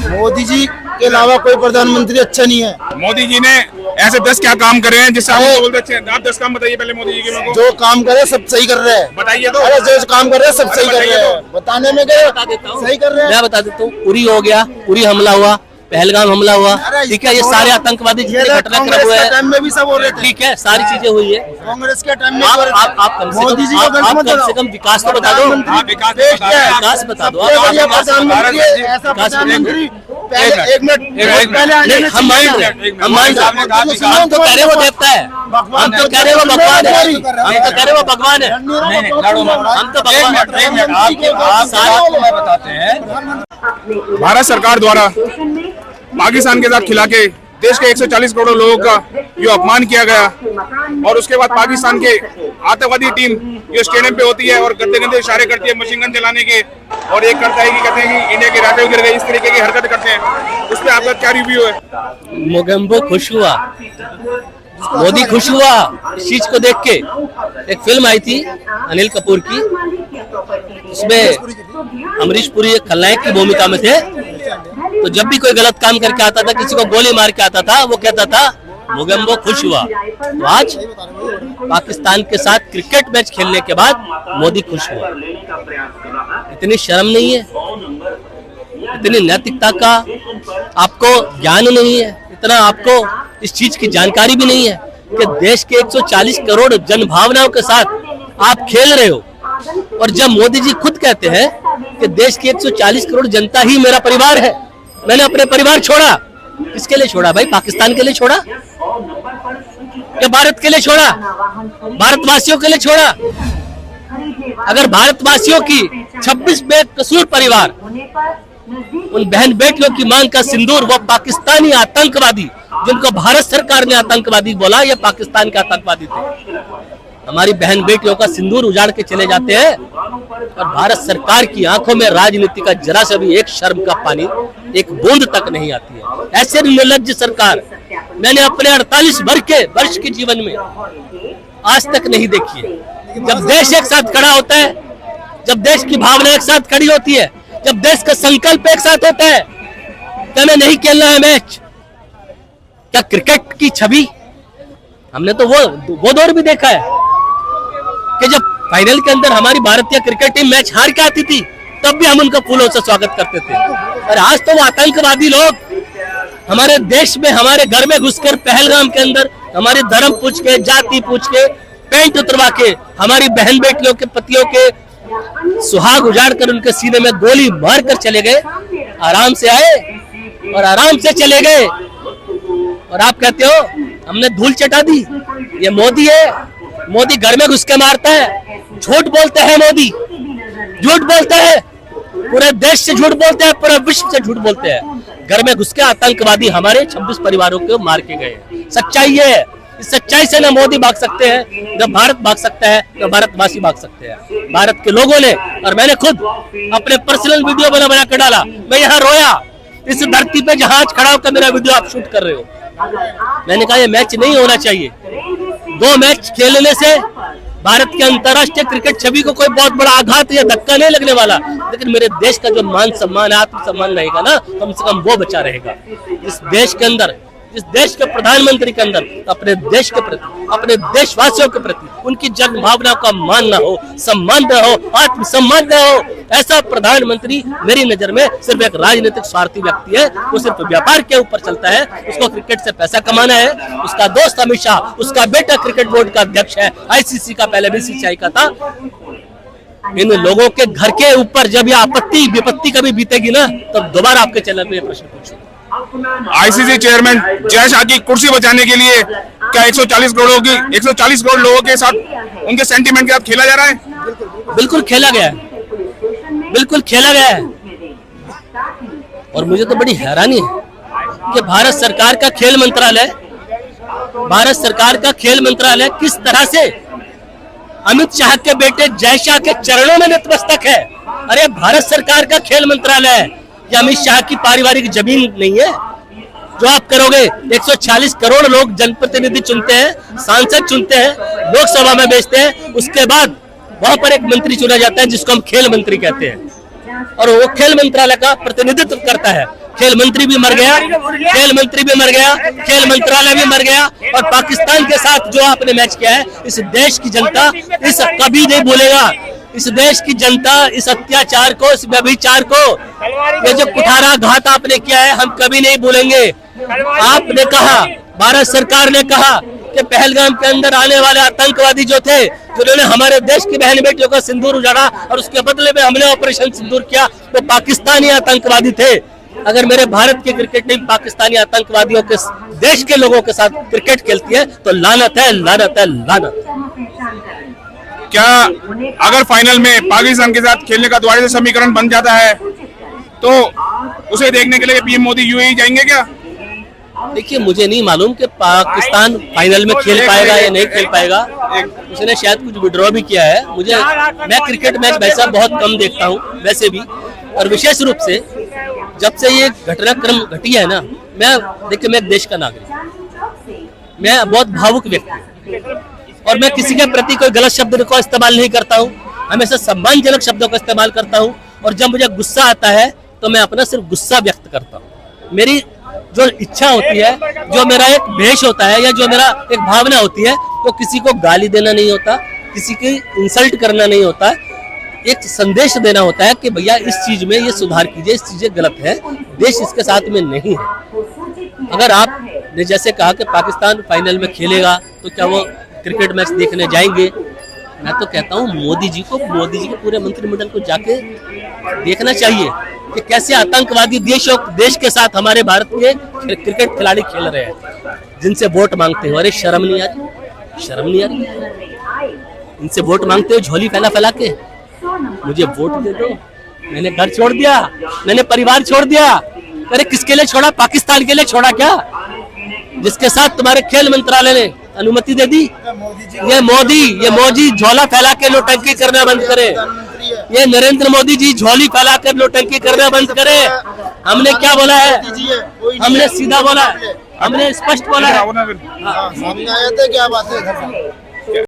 मोदी जी के अलावा कोई प्रधानमंत्री अच्छा नहीं है। मोदी जी ने ऐसे 10 क्या काम करे हैं जिससे आप बोलते अच्छे हैं? आप 10 काम बताइए पहले मोदी जी के। मेरे को जो काम करे सब सही कर रहे हैं। बताइए तो। अरे जो काम कर रहे हैं सब सही कर रहे हैं। बताने में क्या सही कर रहे हैं? मैं बता देता हूँ, उरी हो गया, उरी हमला हुआ, पहलगाम हमला हुआ, ठीक है, ये सारे आतंकवादी जितने घटनाक्रम हुए हैं, टाइम में भी सब हो रहे थे। ठीक है, सारी चीजें हुई है। कांग्रेस के टाइम में आप कम से कम विकास तो बता दो, विकास बता दो। ऐसा प्रधानमंत्री पहले एक मिनट पहले हम मान रहे, हम तो कह रहे वो देवता है, हम तो कह रहे वो भगवान है, हम तो कह रहे वो भगवान है, हम तो भगवान बताते हैं। भारत सरकार द्वारा पाकिस्तान के साथ खिला के देश के 140 करोड़ लोगों का जो अपमान किया गया, और उसके बाद पाकिस्तान के आतंकवादी टीम जो स्टेडियम पे होती है और गंदे गंदे इशारे करती है मशीन गन चलाने के, और एक करता है कि कहते हैं कि इंडिया के राफेल गिर गए, इस तरीके की हरकत करते हैं। उस पर आपका क्या रिव्यू है? मोगेम्बो खुश हुआ, मोदी खुश हुआ इस चीज को देख के। एक फिल्म आई थी अनिल कपूर की, उसमें अमरीश पुरी एक खलनायक की भूमिका में थे। तो जब भी कोई गलत काम करके आता था, किसी को गोली मार के आता था, वो कहता था मोगेम्बो खुश हुआ। तो आज पाकिस्तान के साथ क्रिकेट मैच खेलने के बाद मोदी खुश हुआ। इतनी शर्म नहीं है, इतनी नैतिकता का आपको ज्ञान नहीं है, इतना आपको इस चीज की जानकारी भी नहीं है कि देश के 140 करोड़ जनभावनाओं के साथ आप खेल रहे हो। और जब मोदी जी खुद कहते हैं कि देश की 140 करोड़ जनता ही मेरा परिवार है, मैंने अपने परिवार छोड़ा, किसके लिए छोड़ा भाई? पाकिस्तान के लिए छोड़ा या भारत के लिए छोड़ा? भारतवासियों के लिए छोड़ा। अगर भारतवासियों की 26 बेकसूर परिवार, उन बहन बेटियों की मांग का सिंदूर, वो पाकिस्तानी आतंकवादी जिनको भारत सरकार ने आतंकवादी बोला, ये पाकिस्तान के आतंकवादी थे, हमारी बहन बेटियों का सिंदूर उजाड़ के चले जाते हैं। और भारत सरकार की आंखों में राजनीति का जरा सा भी एक शर्म का पानी, एक बूंद तक नहीं आती है। ऐसे निर्लज्ज सरकार मैंने अपने 48 वर्ष के जीवन में आज तक नहीं देखी है। जब देश एक साथ खड़ा होता है, जब देश की भावना एक साथ खड़ी होती है, जब देश का संकल्प एक साथ होता है, क्या हमें नहीं खेलना है मैच? क्या क्रिकेट की छवि हमने तो वो दौर भी देखा है कि जब फाइनल के अंदर हमारी भारतीय क्रिकेट टीम मैच हार के आती थी, तब भी हम उनका फूलों से स्वागत करते थे। और आज तो वो आतंकवादी लोग हमारे देश में, हमारे घर में घुसकर पहलगाम के अंदर हमारे धर्म पूछ के, जाति पूछ के, पेंट उतरवा के, हमारी बहन बेटियों के पतियों के सुहाग उजाड़ कर उनके सीने में गोली मार कर चले गए। आराम से आए और आराम से चले गए, और आप कहते हो हमने धूल चटा दी। ये मोदी है, मोदी घर में घुस के मारता है, झूठ बोलते हैं मोदी, झूठ बोलते हैं, पूरे देश से झूठ बोलते हैं, पूरे विश्व से झूठ बोलते हैं। घर में घुस के आतंकवादी हमारे 26 परिवारों को मार के गए। सच्चाई ये है, इस सच्चाई से न मोदी भाग सकते हैं, न भारत भाग सकता है, न भारतवासी भाग सकते हैं। भारत के लोगों ने, और मैंने खुद अपने पर्सनल वीडियो बना के डाला, मैं यहाँ रोया इस धरती पे जहां आज खड़ा होकर मेरा वीडियो आप शूट कर रहे हो। मैंने कहा ये मैच नहीं होना चाहिए। 2 मैच खेलने से भारत के अंतर्राष्ट्रीय क्रिकेट छवि को कोई बहुत बड़ा आघात या धक्का नहीं लगने वाला, लेकिन मेरे देश का जो मान सम्मान, आत्मसम्मान रहेगा ना, कम से कम वो बचा रहेगा। इस देश के अंदर, इस देश के प्रधानमंत्री के अंदर अपने देश के प्रति, अपने देशवासियों के प्रति उनकी जन भावना का मान न हो, सम्मान न हो, आत्मसम्मान न हो, ऐसा प्रधानमंत्री मेरी नजर में सिर्फ एक राजनीतिक स्वार्थी व्यक्ति है। वो सिर्फ व्यापार के ऊपर चलता है, उसको क्रिकेट से पैसा कमाना है। उसका दोस्त अमित शाह, उसका बेटा क्रिकेट बोर्ड का अध्यक्ष है, ICC का, पहले BCCI का था। इन लोगों के घर के ऊपर जब ये आपत्ति विपत्ति कभी बीतेगी ना, तब दोबारा आपके चैनल पे प्रश्न पूछूंगा। ICC चेयरमैन जय शाह की कुर्सी बचाने के लिए क्या 140 करोड़ लोगों के साथ, उनके सेंटीमेंट के साथ खेला जा रहा है? बिल्कुल खेला गया है, बिल्कुल खेला गया है। और मुझे तो बड़ी हैरानी है कि भारत सरकार का खेल मंत्रालय किस तरह से अमित शाह के बेटे जय शाह के चरणों में नतमस्तक है। अरे भारत सरकार का खेल मंत्रालय है, या अमित शाह की पारिवारिक जमीन नहीं है जो आप करोगे? 140 करोड़ लोग जनप्रतिनिधि चुनते हैं, सांसद चुनते हैं, लोकसभा में भेजते हैं, उसके बाद वहां पर एक मंत्री चुना जाता है जिसको हम खेल मंत्री कहते हैं, और वो खेल मंत्रालय का प्रतिनिधित्व करता है। खेल मंत्री भी मर गया, खेल मंत्री भी मर गया, खेल मंत्रालय भी मर गया, और पाकिस्तान के साथ जो आपने मैच किया है, इस देश की जनता इस कभी नहीं भूलेगा। इस देश की जनता इस अत्याचार को, इस व्यभिचार को, ये जो कुठारा घात आपने किया है, हम कभी नहीं भूलेंगे। आपने कहा, भारत सरकार ने कहा कि पहलगाम के अंदर आने वाले आतंकवादी जो थे, जिन्होंने हमारे देश की बहन बेटियों का सिंदूर उजाड़ा और उसके बदले में हमने ऑपरेशन सिंदूर किया, वो पाकिस्तानी आतंकवादी थे। अगर मेरे भारत की क्रिकेट टीम पाकिस्तानी आतंकवादियों के देश के लोगों के साथ क्रिकेट खेलती है तो लानत है, लानत है, लानत। क्या अगर फाइनल में पाकिस्तान के साथ खेलने का दोबारा से समीकरण बन जाता है तो उसे देखने के लिए पीएम मोदी यूएई जाएंगे क्या? देखिए, मुझे नहीं मालूम कि पाकिस्तान फाइनल में खेल पाएगा या नहीं खेल पाएगा। उसने शायद कुछ विड्रॉ भी किया है। मैं क्रिकेट मैच भाई साहब बहुत कम देखता हूँ वैसे भी, और विशेष रूप से जब से ये घटनाक्रम घटी है ना, देखिए मैं देश का नागरिक, मैं बहुत भावुक व्यक्ति हूँ और मैं किसी के प्रति कोई गलत शब्द को इस्तेमाल नहीं करता हूँ, हमेशा सम्मानजनक शब्दों का इस्तेमाल करता हूँ। और जब मुझे गुस्सा आता है तो मैं अपना सिर्फ गुस्सा व्यक्त करता हूँ। मेरी जो इच्छा होती है, जो मेरा एक भेष होता है या जो मेरा एक भावना होती है, वो किसी को गाली देना नहीं होता, किसी की इंसल्ट करना नहीं होता, एक संदेश देना होता है कि भैया इस चीज में ये सुधार कीजिए, इस चीजें गलत है, देश इसके साथ में नहीं है। अगर आपने जैसे कहा कि पाकिस्तान फाइनल में खेलेगा तो क्या वो क्रिकेट मैच देखने जाएंगे? मैं तो कहता हूँ मोदी जी को पूरे मंत्रिमंडल को जाके देखना चाहिए कि कैसे आतंकवादी देश के साथ हमारे भारत के क्रिकेट खिलाड़ी खेल रहे हैं, जिनसे वोट मांगते हो। अरे शर्म नहीं आ रही? शर्म नहीं आ रही? इनसे वोट मांगते हो झोली फैला फैला के, मुझे वोट दे दो। मैंने घर छोड़ दिया, मैंने परिवार छोड़ दिया। अरे किसके लिए छोड़ा? पाकिस्तान के लिए छोड़ा क्या? जिसके साथ तुम्हारे खेल मंत्रालय ने अनुमति दे दी। ये मोदी झोला फैला के नौटंकी करना बंद करे। ये नरेंद्र मोदी जी झोली फैला कर नौटंकी करना बंद करे। हमने क्या बोला है? हमने सीधा बोला है, हमने स्पष्ट बोला है। सामने आया था क्या बात है?